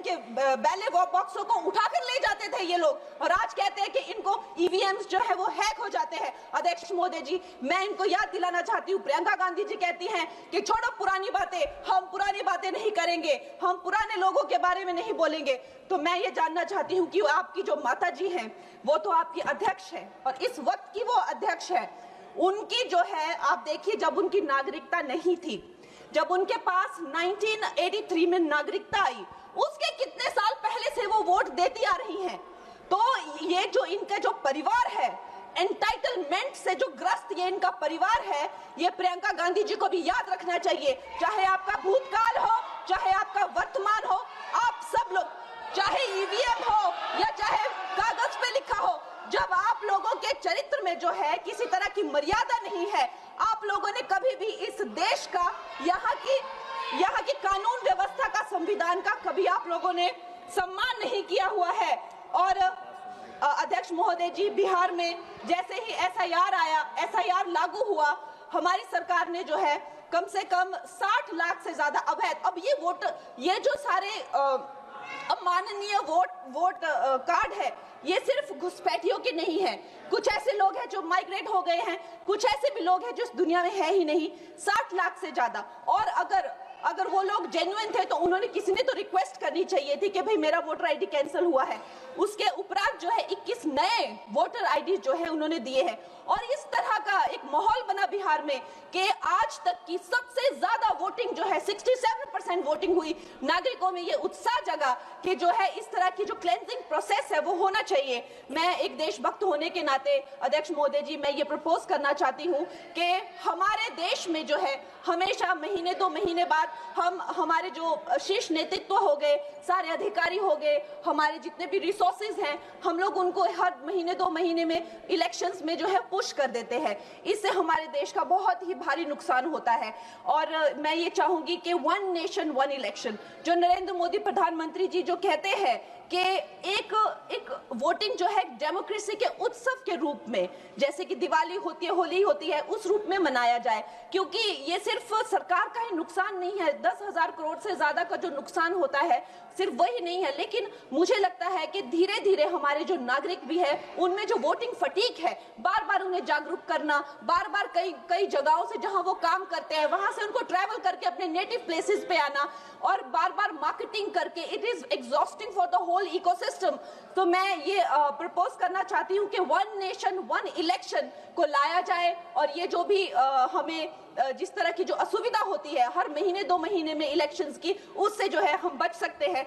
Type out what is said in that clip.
कि बैलेट बॉक्सों को उठाकर ले जाते थे ये लोग, और आज कहते हैं कि इनको ईवीएम्स जो है वो हैक हो जाते हैं। अध्यक्ष महोदय जी, मैं इनको याद दिलाना चाहती हूँ, प्रियंका गांधी जी कहती हैं कि छोड़ो पुरानी बातें, हम पुरानी बातें नहीं करेंगे, हम पुराने लोगों के बारे में नहीं बोलेंगे। तो मैं ये जानना चाहती हूँ कि आपकी जो माता जी हैं वो तो आपकी अध्यक्ष है, और इस वक्त की वो अध्यक्ष है। उनकी जो है, आप देखिए, जब उनकी नागरिकता नहीं थी, जब उनके पास 1983 में नागरिकता आई, उसके कितने साल पहले से वो वोट देती आ रही हैं। तो ये जो इनका जो परिवार है, एंटाइटलमेंट से जो ग्रस्त ये इनका परिवार है, ये प्रियंका गांधी जी को भी याद रखना चाहिए। चाहे आपका भूतकाल हो, चाहे आपका वर्तमान हो, आप सब लोग, चाहे ईवीएम हो या चाहे कागज पे लिखा हो, जब आप लोगों के चरित्र में जो है किसी तरह की मर्यादा नहीं है, आप लोगों ने कभी भी इस देश का, यहाँ की कानून व्यवस्था का, संविधान का कभी आप लोगों ने सम्मान नहीं किया हुआ है। और अध्यक्ष महोदय जी, बिहार में जैसे ही एसआईआर आया, एसआईआर लागू हुआ, हमारी सरकार ने जो है कम से कम 60 लाख से ज्यादा अवैध, अब ये जो सारे अमाननीय वोट कार्ड है, ये सिर्फ घुसपैठियों के नहीं है। कुछ ऐसे लोग हैं जो माइग्रेट हो गए हैं, कुछ ऐसे भी लोग हैं जो इस दुनिया में है ही नहीं। 60 लाख से ज्यादा। और अगर वो लोग जेन्युइन थे तो उन्होंने, किसी ने तो रिक्वेस्ट करनी चाहिए थी कि भाई मेरा वोटर आईडी कैंसिल हुआ है। उसके उपरांत जो है 21 नए वोटर आईडी जो है उन्होंने दिए हैं। और इस तरह का एक माहौल बना बिहार में कि आज तक की सबसे ज्यादा वोटिंग जो है, 67% वोटिंग हुई। नागरिकों में ये उत्साह जगा कि जो है इस तरह की जो क्लेंजिंग प्रोसेस है वो होना चाहिए। मैं एक देशभक्त होने के नाते अध्यक्ष महोदय जी, मैं ये प्रपोज करना चाहती हूँ कि हमारे देश में जो है हमेशा महीने 2 महीने बाद हमारे जो शीर्ष नेतृत्व हो गए, सारे अधिकारी हो गए, हमारे जितने भी रिसोर्सेज हैं, हम लोग उनको हर महीने 2 महीने में इलेक्शंस में जो है पुश कर देते हैं। इससे हमारे देश का बहुत ही भारी नुकसान होता है। और मैं ये चाहूंगी कि 1 नेशन 1 इलेक्शन, जो नरेंद्र मोदी प्रधानमंत्री जी जो कहते हैं कि एक वोटिंग जो है डेमोक्रेसी के उत्सव के रूप में, जैसे कि दिवाली होती है, होली होती है, उस रूप में मनाया जाए। क्योंकि ये सिर्फ सरकार का ही नुकसान नहीं है, 10,000 करोड़ से ज्यादा का जो नुकसान होता है सिर्फ वही नहीं है, लेकिन मुझे लगता है कि धीरे धीरे हमारे जो नागरिक भी है उनमें जो वोटिंग फटीक है, बार बार उन्हें जागरूक करना, बार बार कई जगहों से जहां वो काम करते हैं वहां से उनको ट्रैवल करके अपने नेटिव प्लेसेस पे आना और बार बार मार्केटिंग करके, it is exhausting for the whole ecosystem. तो मैं ये प्रपोज करना चाहती हूँ कि 1 नेशन 1 इलेक्शन को लाया जाए। और ये जो भी हमें जिस तरह की जो असुविधा होती है हर महीने 2 महीने में इलेक्शंस की, उससे जो है हम बच सकते हैं।